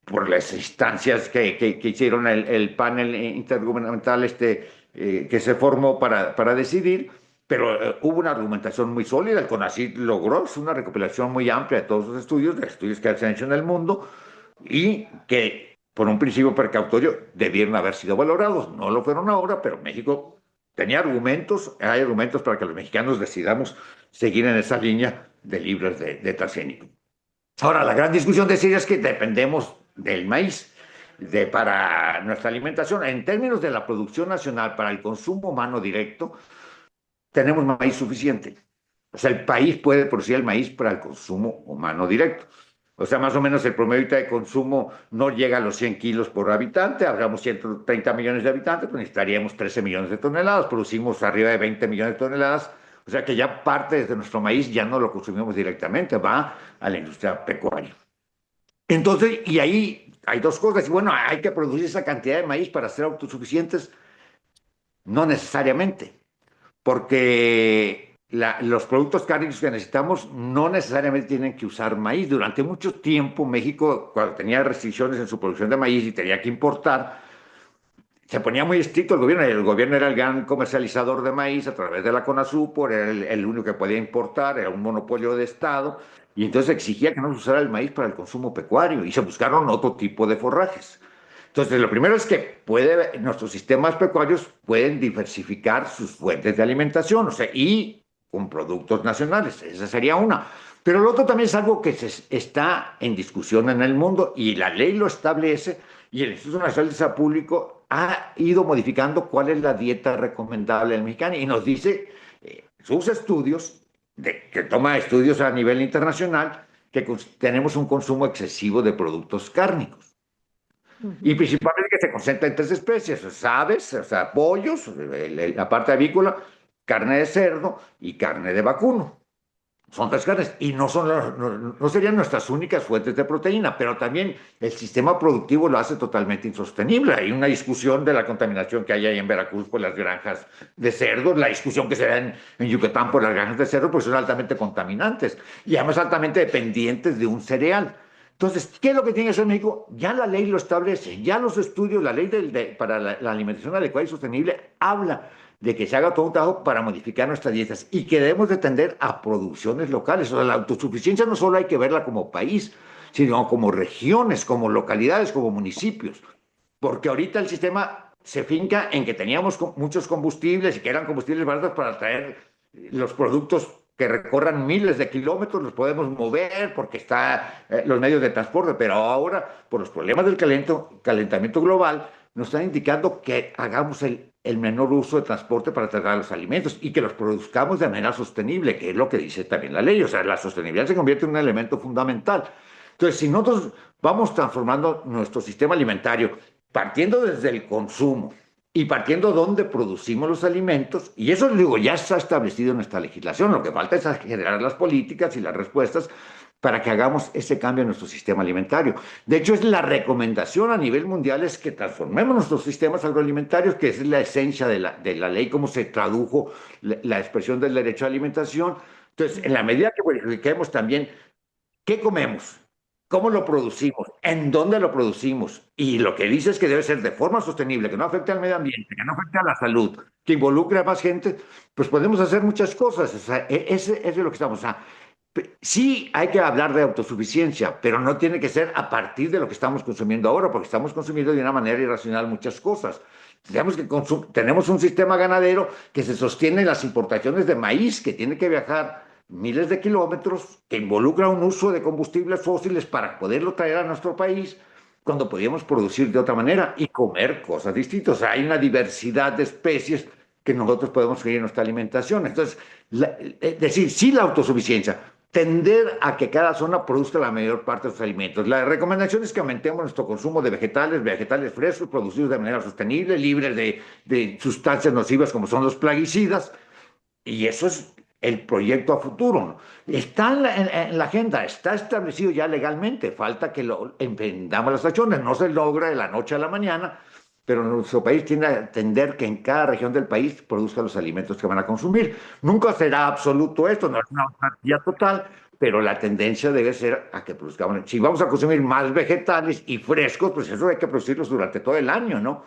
por las instancias que hicieron el panel intergubernamental que se formó para decidir, pero hubo una argumentación muy sólida. El CONACYT logró una recopilación muy amplia de todos los estudios, de estudios que se han hecho en el mundo, y que por un principio precautorio debieron haber sido valorados. No lo fueron ahora, pero México tenía argumentos, hay argumentos para que los mexicanos decidamos seguir en esa línea de libres de transgénico. Ahora, la gran discusión de Siria es que dependemos del maíz para nuestra alimentación. En términos de la producción nacional para el consumo humano directo, tenemos maíz suficiente. O sea, el país puede producir el maíz para el consumo humano directo. O sea, más o menos el promedio de consumo no llega a los 100 kilos por habitante. Hablamos 130 millones de habitantes, pues necesitaríamos 13 millones de toneladas. Producimos arriba de 20 millones de toneladas. O sea que ya parte de nuestro maíz ya no lo consumimos directamente, va a la industria pecuaria. Entonces, y ahí hay dos cosas. Y bueno, hay que producir esa cantidad de maíz para ser autosuficientes. No necesariamente, porque los productos cárnicos que necesitamos no necesariamente tienen que usar maíz. Durante mucho tiempo México, cuando tenía restricciones en su producción de maíz y tenía que importar, se ponía muy estricto el gobierno era el gran comercializador de maíz a través de la CONASUPOR, era el único que podía importar, era un monopolio de Estado, y entonces exigía que no se usara el maíz para el consumo pecuario, y se buscaron otro tipo de forrajes. Entonces, lo primero es que nuestros sistemas pecuarios pueden diversificar sus fuentes de alimentación, o sea, y con productos nacionales. Esa sería una. Pero lo otro también es algo que está en discusión en el mundo, y la ley lo establece, y el Instituto Nacional de Salud Pública ha ido modificando cuál es la dieta recomendable del mexicano, y nos dice sus estudios, que toma estudios a nivel internacional, que tenemos un consumo excesivo de productos cárnicos. Y Ujú. principalmente que se concentra en tres especies: aves, o sea, pollos, la parte avícola, carne de cerdo y carne de vacuno. Son tres carnes y no serían nuestras únicas fuentes de proteína, pero también el sistema productivo lo hace totalmente insostenible. Hay una discusión de la contaminación que hay ahí en Veracruz por las granjas de cerdos, la discusión que se da en Yucatán por las granjas de cerdo, pues son altamente contaminantes y además altamente dependientes de un cereal. Entonces, ¿qué es lo que tiene que hacer México? Ya la ley lo establece, ya los estudios, la ley para la alimentación adecuada y sostenible habla de que se haga todo un trabajo para modificar nuestras dietas y que debemos de tender a producciones locales. O sea, la autosuficiencia no solo hay que verla como país, sino como regiones, como localidades, como municipios. Porque ahorita el sistema se finca en que teníamos muchos combustibles y que eran combustibles baratos para traer los productos que recorran miles de kilómetros, los podemos mover porque están los medios de transporte, pero ahora, por los problemas del calentamiento global, nos están indicando que hagamos el menor uso de transporte para tratar los alimentos y que los produzcamos de manera sostenible, que es lo que dice también la ley. O sea, la sostenibilidad se convierte en un elemento fundamental. Entonces, si nosotros vamos transformando nuestro sistema alimentario, partiendo desde el consumo y partiendo donde producimos los alimentos, y eso digo, ya está establecido en nuestra legislación, lo que falta es generar las políticas y las respuestas para que hagamos ese cambio en nuestro sistema alimentario. De hecho, es la recomendación a nivel mundial es que transformemos nuestros sistemas agroalimentarios, que es la esencia de la ley, cómo se tradujo la expresión del derecho a alimentación. Entonces, en la medida que verifiquemos también qué comemos, cómo lo producimos, en dónde lo producimos, y lo que dice es que debe ser de forma sostenible, que no afecte al medio ambiente, que no afecte a la salud, que involucre a más gente, pues podemos hacer muchas cosas. O sea, ese es de lo que estamos. O sea, sí hay que hablar de autosuficiencia, pero no tiene que ser a partir de lo que estamos consumiendo ahora, porque estamos consumiendo de una manera irracional muchas cosas. Tenemos un sistema ganadero que se sostiene en las importaciones de maíz, que tiene que viajar miles de kilómetros, que involucra un uso de combustibles fósiles para poderlo traer a nuestro país, cuando podíamos producir de otra manera y comer cosas distintas. O sea, hay una diversidad de especies que nosotros podemos seguir en nuestra alimentación. Entonces, es decir, sí la autosuficiencia, tender a que cada zona produzca la mayor parte de sus alimentos. La recomendación es que aumentemos nuestro consumo de vegetales frescos, producidos de manera sostenible, libres de sustancias nocivas como son los plaguicidas, y eso es el proyecto a futuro, ¿no? Está en la agenda, está establecido ya legalmente, falta que lo emprendamos las acciones, no se logra de la noche a la mañana, pero nuestro país tiene que entender que en cada región del país produzca los alimentos que van a consumir. Nunca será absoluto esto, no es una garantía total, pero la tendencia debe ser a que produzcamos. Si vamos a consumir más vegetales y frescos, pues eso hay que producirlos durante todo el año, ¿no?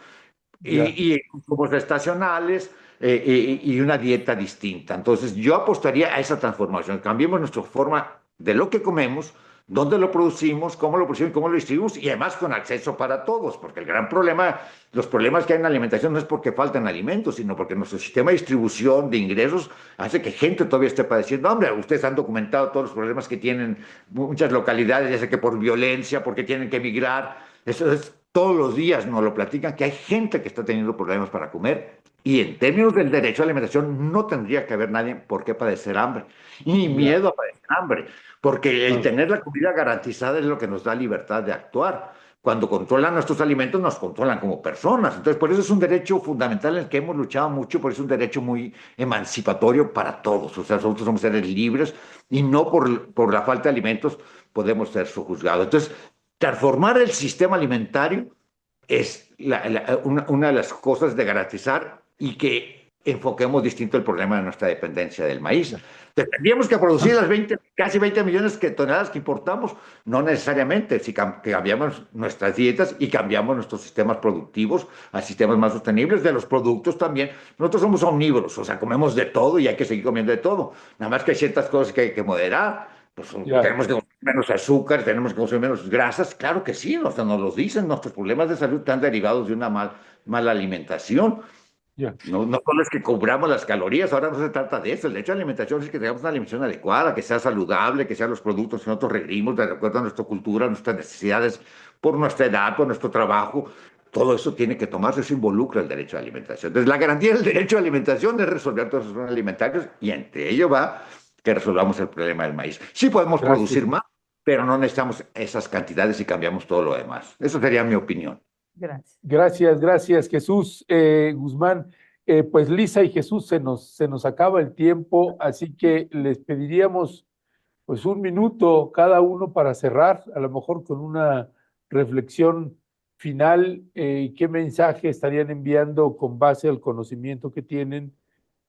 Ya. Y consumos estacionales y una dieta distinta. Entonces, yo apostaría a esa transformación. Cambiemos nuestra forma de lo que comemos, dónde lo producimos, cómo lo distribuimos y además con acceso para todos, porque el gran problema, los problemas que hay en la alimentación no es porque faltan alimentos, sino porque nuestro sistema de distribución de ingresos hace que gente todavía esté padeciendo hambre. Ustedes han documentado todos los problemas que tienen muchas localidades, ya sea que por violencia, porque tienen que emigrar. Eso es todos los días nos lo platican, que hay gente que está teniendo problemas para comer. Y en términos del derecho a la alimentación, no tendría que haber nadie por qué padecer hambre, ni Ya. miedo a padecer hambre, porque el Ah, tener la comida garantizada es lo que nos da libertad de actuar. Cuando controlan nuestros alimentos, nos controlan como personas. Entonces, por eso es un derecho fundamental en el que hemos luchado mucho, por eso es un derecho muy emancipatorio para todos. O sea, nosotros somos seres libres y no por la falta de alimentos podemos ser sojuzgados. Entonces, transformar el sistema alimentario es una de las cosas de garantizar y que enfoquemos distinto el problema de nuestra dependencia del maíz. Tendríamos que producir las casi 20 millones de toneladas que importamos, no necesariamente, si cambiamos nuestras dietas y cambiamos nuestros sistemas productivos a sistemas más sostenibles de los productos también. Nosotros somos omnívoros, o sea, comemos de todo y hay que seguir comiendo de todo. Nada más que hay ciertas cosas que hay que moderar. Pues ya. tenemos que consumir menos azúcar, tenemos que consumir menos grasas. Claro que sí, o sea, nos lo dicen, nuestros problemas de salud están derivados de una mala alimentación. Ya. No, no solo es que cobramos las calorías, ahora no se trata de eso. El hecho de la alimentación es que tengamos una alimentación adecuada, que sea saludable, que sean los productos que nosotros requerimos de acuerdo a nuestra cultura, nuestras necesidades, por nuestra edad, por nuestro trabajo. Todo eso tiene que tomarse, eso involucra el derecho a la alimentación. Entonces, la garantía del derecho a la alimentación es resolver todos los problemas alimentarios y entre ello va que resolvamos el problema del maíz. Sí podemos Gracias. producir más, pero no necesitamos esas cantidades y cambiamos todo lo demás. Eso sería mi opinión. Gracias. Gracias, Jesús. Guzmán, pues Lisa y Jesús, se nos acaba el tiempo, así que les pediríamos Pues un minuto cada uno para cerrar, a lo mejor con una reflexión final. ¿Qué mensaje estarían enviando con base al conocimiento que tienen?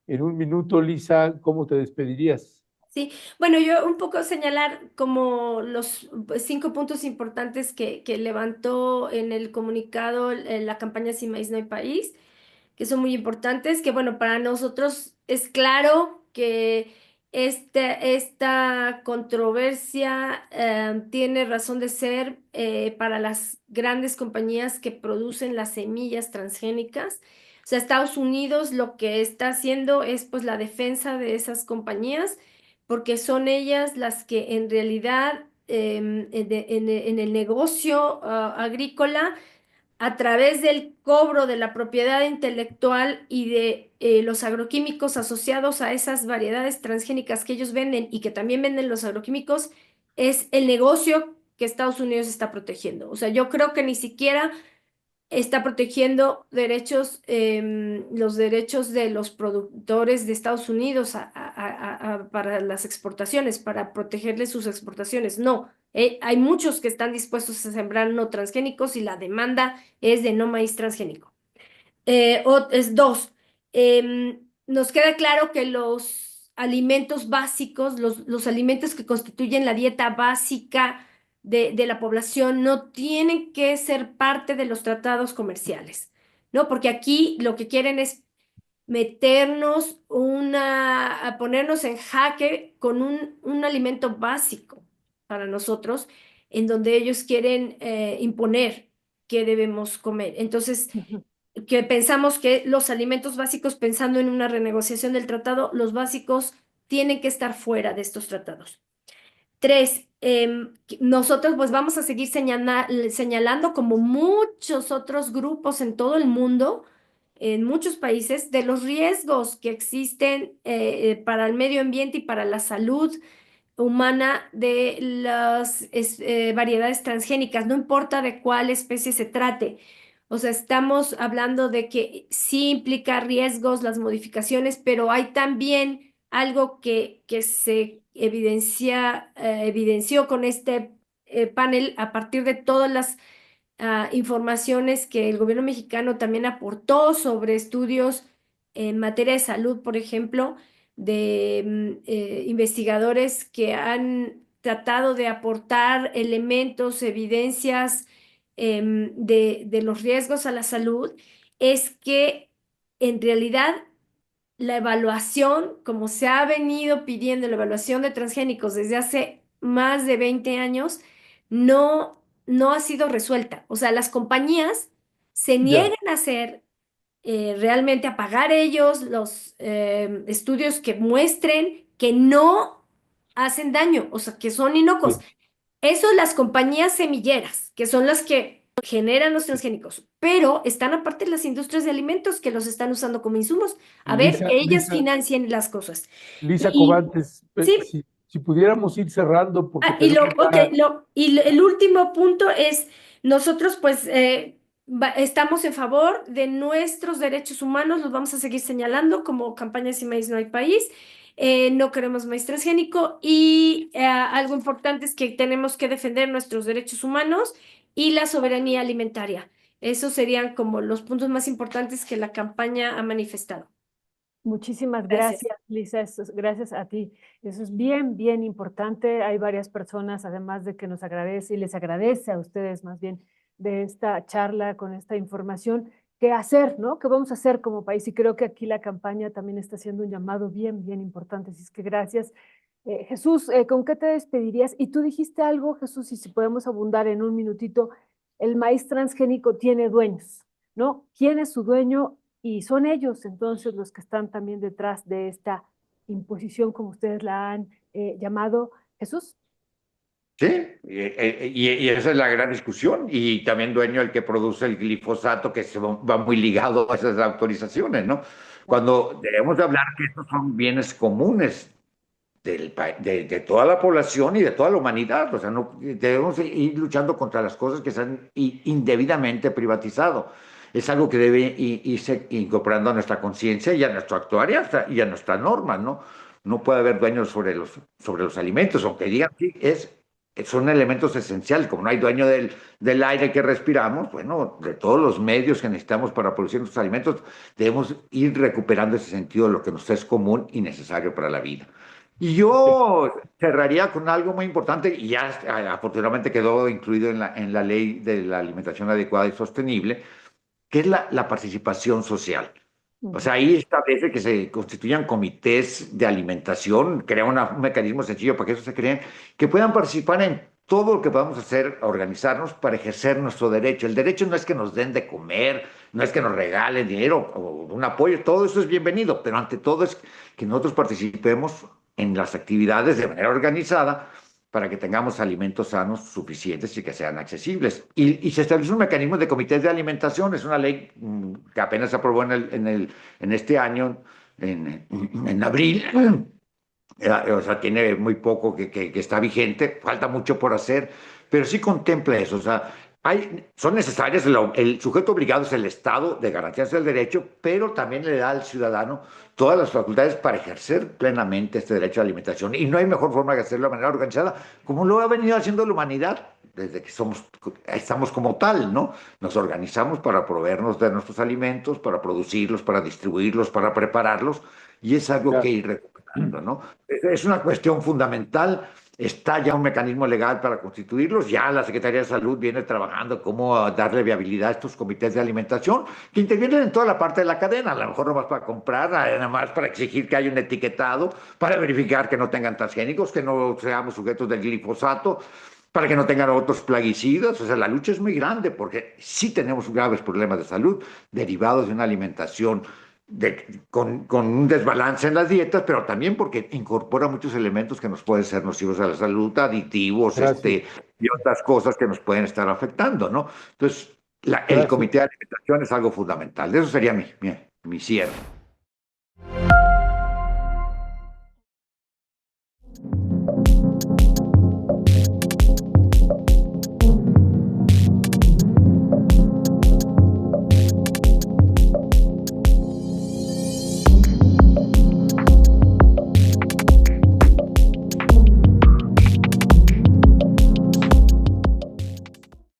En un minuto, Lisa, ¿cómo te despedirías? Sí, bueno, yo un poco señalar como los 5 puntos importantes que levantó en el comunicado la campaña Sin Maíz No Hay País, que son muy importantes, que bueno, para nosotros es claro que esta controversia tiene razón de ser para las grandes compañías que producen las semillas transgénicas. O sea, Estados Unidos lo que está haciendo es pues la defensa de esas compañías, porque son ellas las que en realidad en el negocio agrícola, a través del cobro de la propiedad intelectual y de los agroquímicos asociados a esas variedades transgénicas que ellos venden y que también venden los agroquímicos, es el negocio que Estados Unidos está protegiendo. O sea, yo creo que ni siquiera está protegiendo los derechos de los productores de Estados Unidos para las exportaciones, para protegerles sus exportaciones. No, hay muchos que están dispuestos a sembrar no transgénicos y la demanda es de no maíz transgénico. Es dos, nos queda claro que los alimentos básicos, los alimentos que constituyen la dieta básica de la población no tienen que ser parte de los tratados comerciales, ¿no? Porque aquí lo que quieren es meternos a ponernos en jaque con un alimento básico para nosotros, en donde ellos quieren imponer qué debemos comer. Entonces, Ujú. que pensamos que los alimentos básicos, pensando en una renegociación del tratado, los básicos tienen que estar fuera de estos tratados. Tres, nosotros pues vamos a seguir señalando como muchos otros grupos en todo el mundo, en muchos países, de los riesgos que existen para el medio ambiente y para la salud humana de las variedades transgénicas, no importa de cuál especie se trate. O sea, estamos hablando de que sí implica riesgos las modificaciones, pero hay también algo que se evidenció con este panel a partir de todas las informaciones que el gobierno mexicano también aportó sobre estudios en materia de salud, por ejemplo, de investigadores que han tratado de aportar elementos, evidencias de los riesgos a la salud, es que en realidad la evaluación, como se ha venido pidiendo, la evaluación de transgénicos desde hace más de 20 años, no ha sido resuelta. O sea, las compañías se Ya, niegan a hacer realmente, a pagar ellos los estudios que muestren que no hacen daño, o sea, que son inocuos. sí. Eso las compañías semilleras, que son las que generan los transgénicos, pero están aparte las industrias de alimentos que los están usando como insumos. A ver, Lisa, que ellas Lisa, financien las cosas. Lisa Y, Cobantes, sí, si pudiéramos ir cerrando, porque y tenemos ok, ya, el último punto es, nosotros pues estamos en favor de nuestros derechos humanos, los vamos a seguir señalando como campaña Sin Maíz No Hay País. No queremos maíz transgénico y algo importante es que tenemos que defender nuestros derechos humanos y la soberanía alimentaria. Esos serían como los puntos más importantes que la campaña ha manifestado. Muchísimas Gracias. gracias, Lisa. Gracias a ti. Eso es bien, bien importante. Hay varias personas, además de que nos agradece y les agradece a ustedes más bien de esta charla con esta información. ¿Qué hacer, no? ¿Qué vamos a hacer como país? Y creo que aquí la campaña también está haciendo un llamado bien, bien importante. Así es que gracias. Jesús, ¿con qué te despedirías? Y tú dijiste algo, Jesús, y si podemos abundar en un minutito, el maíz transgénico tiene dueños, ¿no? ¿Quién es su dueño? Y son ellos entonces los que están también detrás de esta imposición, como ustedes la han llamado. Jesús. Sí, y esa es la gran discusión. Y también dueño el que produce el glifosato, que va muy ligado a esas autorizaciones, ¿no? Cuando debemos de hablar que estos son bienes comunes de toda la población y de toda la humanidad. O sea, no debemos ir luchando contra las cosas que se han indebidamente privatizado. Es algo que debe irse incorporando a nuestra conciencia y a nuestro actuar y a nuestras normas, ¿no? no puede haber dueños sobre los alimentos, aunque digan sí, son elementos esenciales, como no hay dueño del aire que respiramos, bueno, de todos los medios que necesitamos para producir nuestros alimentos, debemos ir recuperando ese sentido de lo que nos es común y necesario para la vida. Y yo cerraría con algo muy importante, y ya afortunadamente quedó incluido en la ley de la alimentación adecuada y sostenible, que es la participación social. O Ujú. sea, ahí establece que se constituyan comités de alimentación, crea un mecanismo sencillo para que eso se creen, que puedan participar en todo lo que podamos hacer, organizarnos para ejercer nuestro derecho. El derecho no es que nos den de comer, no es que nos regalen dinero o un apoyo, todo eso es bienvenido, pero ante todo es que nosotros participemos en las actividades de manera organizada para que tengamos alimentos sanos suficientes y que sean accesibles. Y se establece un mecanismo de comités de alimentación, es una ley que apenas se aprobó en este año, en abril. O sea, tiene muy poco que está vigente, falta mucho por hacer, pero sí contempla eso. O sea, son necesarias, el sujeto obligado es el Estado de garantías del derecho, pero también le da al ciudadano todas las facultades para ejercer plenamente este derecho a la alimentación. Y no hay mejor forma de hacerlo de manera organizada, como lo ha venido haciendo la humanidad desde que estamos como tal, ¿no? Nos organizamos para proveernos de nuestros alimentos, para producirlos, para distribuirlos, para prepararlos, y es algo que Claro. ir recuperando, ¿no? Es una cuestión fundamental. Está ya un mecanismo legal para constituirlos. Ya la Secretaría de Salud viene trabajando cómo darle viabilidad a estos comités de alimentación que intervienen en toda la parte de la cadena. A lo mejor no más para comprar, nada más para exigir que haya un etiquetado, para verificar que no tengan transgénicos, que no seamos sujetos del glifosato, para que no tengan otros plaguicidas. O sea, la lucha es muy grande porque sí tenemos graves problemas de salud derivados de una alimentación con un desbalance en las dietas, pero también porque incorpora muchos elementos que nos pueden ser nocivos a la salud, aditivos, Gracias, y otras cosas que nos pueden estar afectando, ¿no? Entonces, el gracias. comité de alimentación es algo fundamental. Eso sería mi cierre.